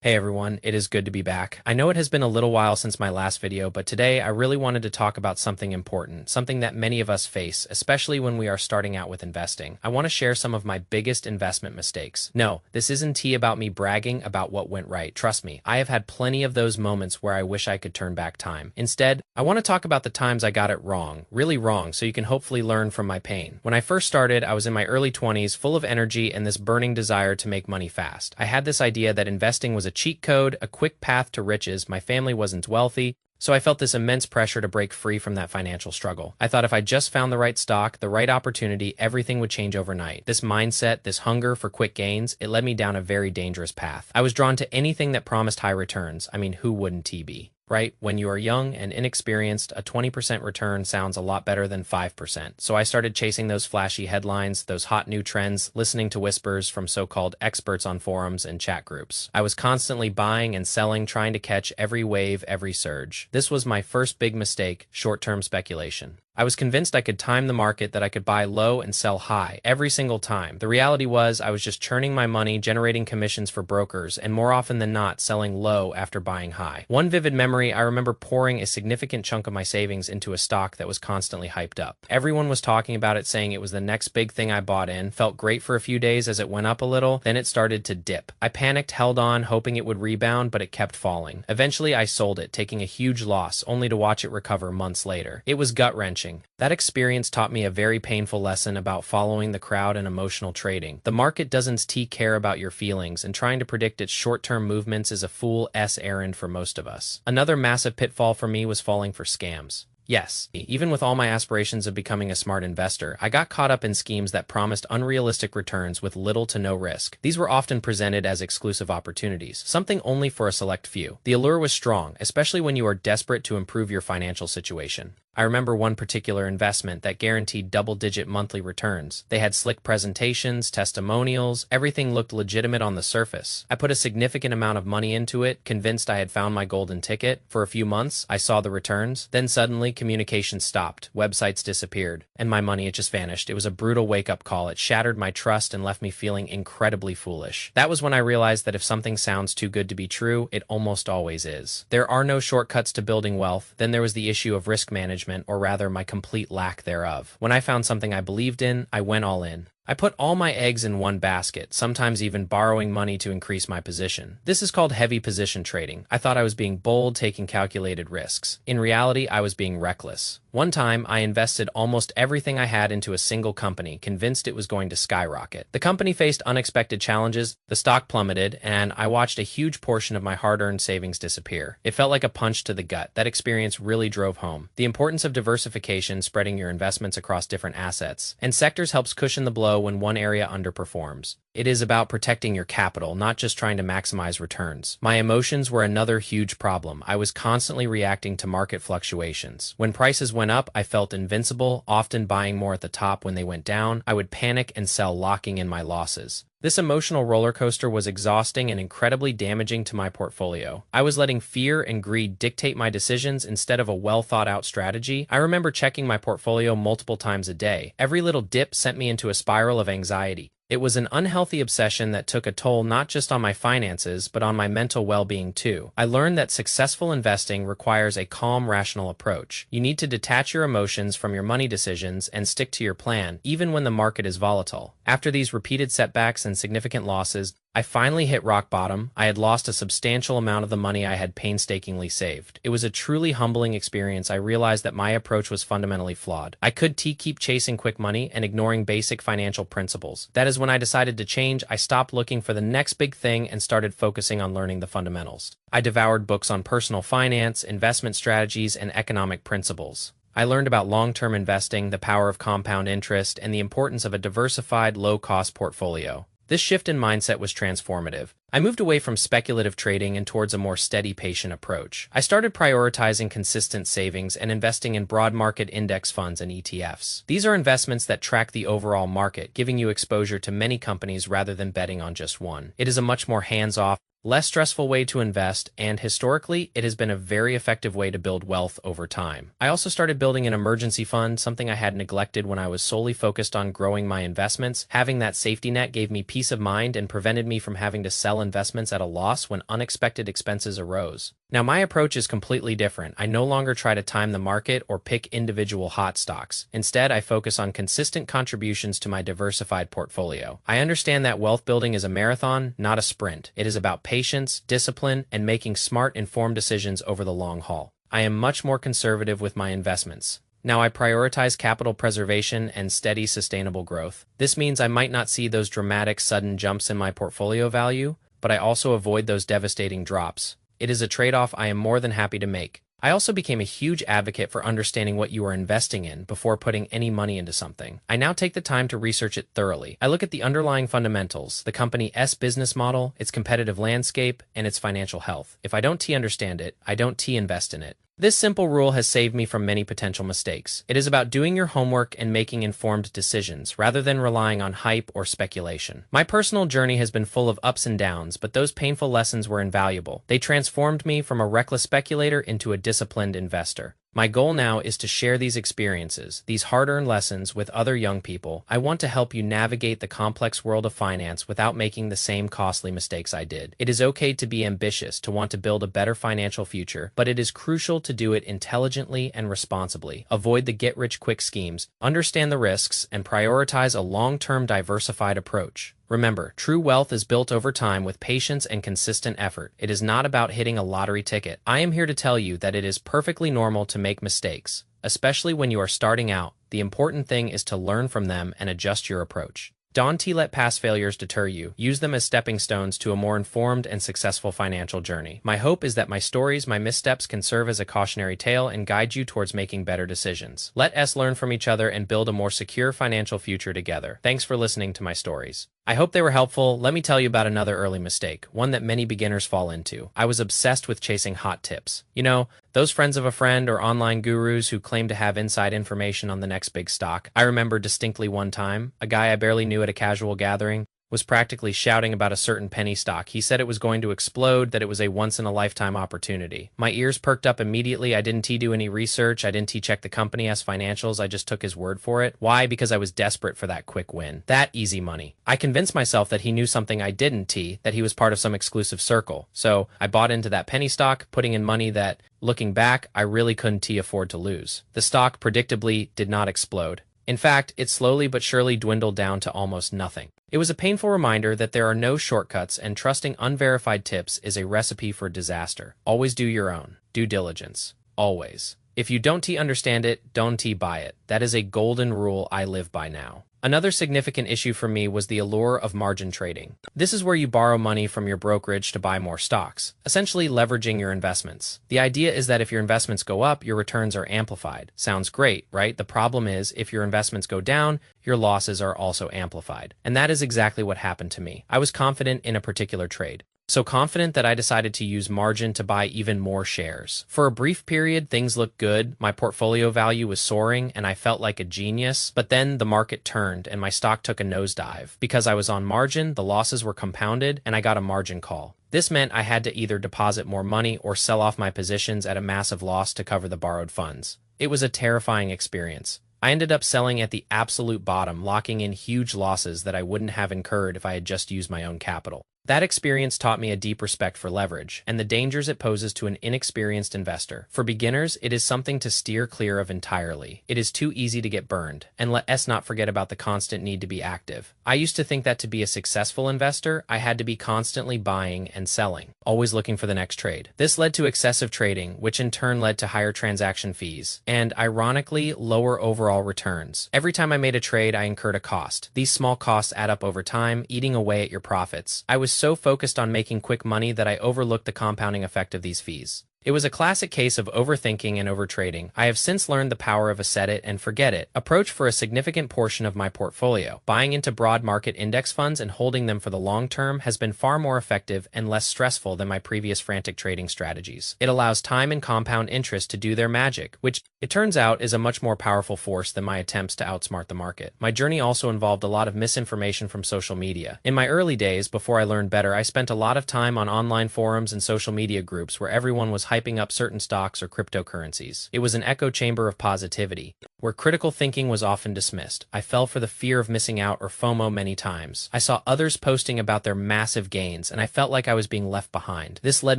Hey everyone, it is good to be back. I know it has been a little while since my last video, but today I really wanted to talk about something important, something that many of us face, especially when we are starting out with investing. I want to share some of my biggest investment mistakes. No, this isn't tea about me bragging about what went right. Trust me, I have had plenty of those moments where I wish I could turn back time. Instead, I want to talk about the times I got it wrong, really wrong, so you can hopefully learn from my pain. When I first started, I was in my early 20s, full of energy and this burning desire to make money fast. I had this idea that investing was a cheat code, a quick path to riches. My family wasn't wealthy, so I felt this immense pressure to break free from that financial struggle. I thought if I just found the right stock, the right opportunity, everything would change overnight. This mindset, this hunger for quick gains, it led me down a very dangerous path. I was drawn to anything that promised high returns. I mean, who wouldn't be? Right? When you are young and inexperienced, a 20% return sounds a lot better than 5%. So I started chasing those flashy headlines, those hot new trends, listening to whispers from so-called experts on forums and chat groups. I was constantly buying and selling, trying to catch every wave, every surge. This was my first big mistake, short-term speculation. I was convinced I could time the market, that I could buy low and sell high every single time. The reality was I was just churning my money, generating commissions for brokers, and more often than not, selling low after buying high. One vivid memory, I remember pouring a significant chunk of my savings into a stock that was constantly hyped up. Everyone was talking about it, saying it was the next big thing I bought in. Felt great for a few days as it went up a little, then it started to dip. I panicked, held on, hoping it would rebound, but it kept falling. Eventually, I sold it, taking a huge loss, only to watch it recover months later. It was gut-wrenching. That experience taught me a very painful lesson about following the crowd and emotional trading. The market doesn't care about your feelings, and trying to predict its short-term movements is a fool's errand for most of us. Another massive pitfall for me was falling for scams. Yes, even with all my aspirations of becoming a smart investor, I got caught up in schemes that promised unrealistic returns with little to no risk. These were often presented as exclusive opportunities, something only for a select few. The allure was strong, especially when you are desperate to improve your financial situation. I remember one particular investment that guaranteed double-digit monthly returns. They had slick presentations, testimonials, everything looked legitimate on the surface. I put a significant amount of money into it, convinced I had found my golden ticket. For a few months, I saw the returns. Then suddenly, communication stopped, websites disappeared, and my money, it just vanished. It was a brutal wake-up call. It shattered my trust and left me feeling incredibly foolish. That was when I realized that if something sounds too good to be true, it almost always is. There are no shortcuts to building wealth. Then there was the issue of risk management, or rather my complete lack thereof. When I found something I believed in, I went all in. I put all my eggs in one basket, sometimes even borrowing money to increase my position. This is called heavy position trading. I thought I was being bold, taking calculated risks. In reality, I was being reckless. One time, I invested almost everything I had into a single company, convinced it was going to skyrocket. The company faced unexpected challenges, the stock plummeted, and I watched a huge portion of my hard-earned savings disappear. It felt like a punch to the gut. That experience really drove home the importance of diversification, spreading your investments across different assets and sectors helps cushion the blow when one area underperforms. It is about protecting your capital, not just trying to maximize returns. My emotions were another huge problem. I was constantly reacting to market fluctuations. When prices went up, I felt invincible, often buying more at the top. When they went down, I would panic and sell, locking in my losses. This emotional roller coaster was exhausting and incredibly damaging to my portfolio. I was letting fear and greed dictate my decisions instead of a well-thought-out strategy. I remember checking my portfolio multiple times a day. Every little dip sent me into a spiral of anxiety. It was an unhealthy obsession that took a toll not just on my finances, but on my mental well-being too. I learned that successful investing requires a calm, rational approach. You need to detach your emotions from your money decisions and stick to your plan, even when the market is volatile. After these repeated setbacks and significant losses, I finally hit rock bottom. I had lost a substantial amount of the money I had painstakingly saved. It was a truly humbling experience. I realized that my approach was fundamentally flawed. I could keep chasing quick money and ignoring basic financial principles. That is when I decided to change. I stopped looking for the next big thing and started focusing on learning the fundamentals. I devoured books on personal finance, investment strategies, and economic principles. I learned about long-term investing, the power of compound interest, and the importance of a diversified, low-cost portfolio. This shift in mindset was transformative. I moved away from speculative trading and towards a more steady, patient approach. I started prioritizing consistent savings and investing in broad market index funds and ETFs. These are investments that track the overall market, giving you exposure to many companies rather than betting on just one. It is a much more hands-off, less stressful way to invest, and historically, it has been a very effective way to build wealth over time. I also started building an emergency fund, something I had neglected when I was solely focused on growing my investments. Having that safety net gave me peace of mind and prevented me from having to sell investments at a loss when unexpected expenses arose. Now, my approach is completely different. I no longer try to time the market or pick individual hot stocks. Instead, I focus on consistent contributions to my diversified portfolio. I understand that wealth building is a marathon, not a sprint. It is about patience, discipline, and making smart, informed decisions over the long haul. I am much more conservative with my investments. Now, I prioritize capital preservation and steady, sustainable growth. This means I might not see those dramatic, sudden jumps in my portfolio value, but I also avoid those devastating drops. It is a trade-off I am more than happy to make. I also became a huge advocate for understanding what you are investing in before putting any money into something. I now take the time to research it thoroughly. I look at the underlying fundamentals, the company's business model, its competitive landscape, and its financial health. If I don't understand it, I don't invest in it. This simple rule has saved me from many potential mistakes. It is about doing your homework and making informed decisions, rather than relying on hype or speculation. My personal journey has been full of ups and downs, but those painful lessons were invaluable. They transformed me from a reckless speculator into a disciplined investor. My goal now is to share these experiences, these hard-earned lessons, with other young people. I want to help you navigate the complex world of finance without making the same costly mistakes I did. It is okay to be ambitious, to want to build a better financial future, but it is crucial to do it intelligently and responsibly. Avoid the get-rich-quick schemes, understand the risks, and prioritize a long-term diversified approach. Remember, true wealth is built over time with patience and consistent effort. It is not about hitting a lottery ticket. I am here to tell you that it is perfectly normal to make mistakes, especially when you are starting out. The important thing is to learn from them and adjust your approach. Don't let past failures deter you. Use them as stepping stones to a more informed and successful financial journey. My hope is that my stories, my missteps, can serve as a cautionary tale and guide you towards making better decisions. Let us learn from each other and build a more secure financial future together. Thanks for listening to my stories. I hope they were helpful. Let me tell you about another early mistake, one that many beginners fall into. I was obsessed with chasing hot tips. You know, those friends of a friend or online gurus who claim to have inside information on the next big stock. I remember distinctly one time, a guy I barely knew at a casual gathering was practically shouting about a certain penny stock. He said it was going to explode, that it was a once-in-a-lifetime opportunity. My ears perked up immediately. I didn't do any research. I didn't check the company's financials. I just took his word for it. Why? Because I was desperate for that quick win. That easy money. I convinced myself that he knew something I didn't, that he was part of some exclusive circle. So I bought into that penny stock, putting in money that, looking back, I really couldn't afford to lose. The stock predictably did not explode. In fact, it slowly but surely dwindled down to almost nothing. It was a painful reminder that there are no shortcuts, and trusting unverified tips is a recipe for disaster. Always do your own due diligence. Always. If you don't understand it, don't buy it. That is a golden rule I live by now. Another significant issue for me was the allure of margin trading. This is where you borrow money from your brokerage to buy more stocks, essentially leveraging your investments. The idea is that if your investments go up, your returns are amplified. Sounds great, right? The problem is, if your investments go down, your losses are also amplified. And that is exactly what happened to me. I was confident in a particular trade. So confident that I decided to use margin to buy even more shares. For a brief period, things looked good. My portfolio value was soaring and I felt like a genius. But then the market turned and my stock took a nosedive. Because I was on margin, the losses were compounded and I got a margin call. This meant I had to either deposit more money or sell off my positions at a massive loss to cover the borrowed funds. It was a terrifying experience. I ended up selling at the absolute bottom, locking in huge losses that I wouldn't have incurred if I had just used my own capital. That experience taught me a deep respect for leverage and the dangers it poses to an inexperienced investor. For beginners, it is something to steer clear of entirely. It is too easy to get burned, and let us not forget about the constant need to be active. I used to think that to be a successful investor, I had to be constantly buying and selling, always looking for the next trade. This led to excessive trading, which in turn led to higher transaction fees, and ironically, lower overall returns. Every time I made a trade, I incurred a cost. These small costs add up over time, eating away at your profits. I was so focused on making quick money that I overlooked the compounding effect of these fees. It was a classic case of overthinking and overtrading. I have since learned the power of a set it and forget it approach for a significant portion of my portfolio. Buying into broad market index funds and holding them for the long term has been far more effective and less stressful than my previous frantic trading strategies. It allows time and compound interest to do their magic, which, it turns out, is a much more powerful force than my attempts to outsmart the market. My journey also involved a lot of misinformation from social media. In my early days, before I learned better, I spent a lot of time on online forums and social media groups where everyone was hyping up certain stocks or cryptocurrencies. It was an echo chamber of positivity, where critical thinking was often dismissed. I fell for the fear of missing out or FOMO many times. I saw others posting about their massive gains, and I felt like I was being left behind. This led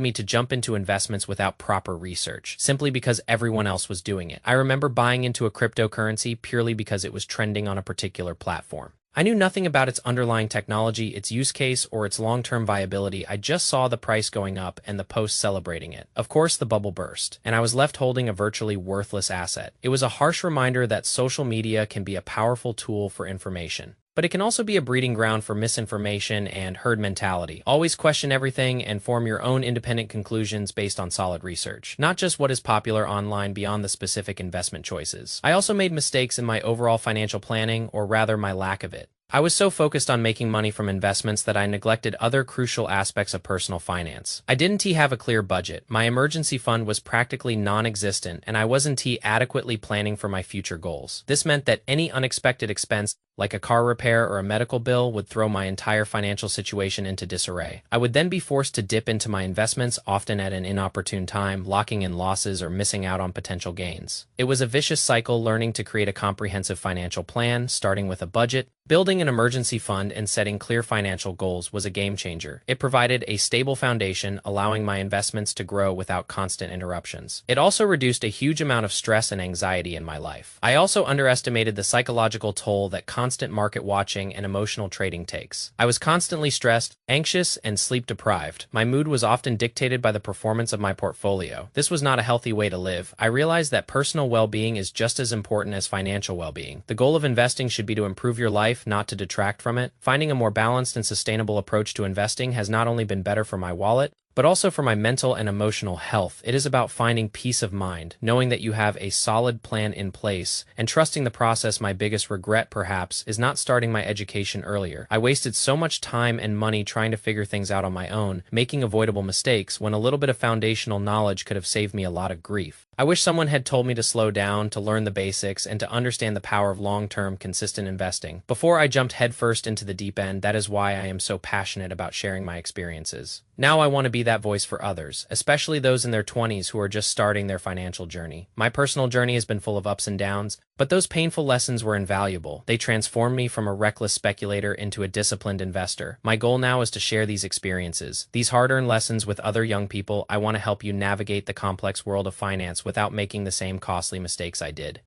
me to jump into investments without proper research, simply because everyone else was doing it. I remember buying into a cryptocurrency purely because it was trending on a particular platform. I knew nothing about its underlying technology, its use case, or its long-term viability. I just saw the price going up and the posts celebrating it. Of course, the bubble burst, and I was left holding a virtually worthless asset. It was a harsh reminder that social media can be a powerful tool for information, but it can also be a breeding ground for misinformation and herd mentality. Always question everything and form your own independent conclusions based on solid research, not just what is popular online beyond the specific investment choices. I also made mistakes in my overall financial planning, or rather my lack of it. I was so focused on making money from investments that I neglected other crucial aspects of personal finance. I didn't have a clear budget, my emergency fund was practically non-existent, and I wasn't adequately planning for my future goals. This meant that any unexpected expense, like a car repair or a medical bill, would throw my entire financial situation into disarray. I would then be forced to dip into my investments, often at an inopportune time, locking in losses or missing out on potential gains. It was a vicious cycle. Learning to create a comprehensive financial plan, starting with a budget, building an emergency fund, and setting clear financial goals was a game changer. It provided a stable foundation, allowing my investments to grow without constant interruptions. It also reduced a huge amount of stress and anxiety in my life. I also underestimated the psychological toll that constant market watching and emotional trading takes. I was constantly stressed, anxious, and sleep deprived. My mood was often dictated by the performance of my portfolio. This was not a healthy way to live. I realized that personal well-being is just as important as financial well-being. The goal of investing should be to improve your life, not to detract from it. Finding a more balanced and sustainable approach to investing has not only been better for my wallet, but also for my mental and emotional health. It is about finding peace of mind, knowing that you have a solid plan in place, and trusting the process. My biggest regret, perhaps, is not starting my education earlier. I wasted so much time and money trying to figure things out on my own, making avoidable mistakes, when a little bit of foundational knowledge could have saved me a lot of grief. I wish someone had told me to slow down, to learn the basics, and to understand the power of long-term, consistent investing before I jumped headfirst into the deep end. That is why I am so passionate about sharing my experiences. Now I want to be that voice for others, especially those in their 20s who are just starting their financial journey. My personal journey has been full of ups and downs, but those painful lessons were invaluable. They transformed me from a reckless speculator into a disciplined investor. My goal now is to share these experiences, these hard-earned lessons, with other young people. I want to help you navigate the complex world of finance without making the same costly mistakes I did.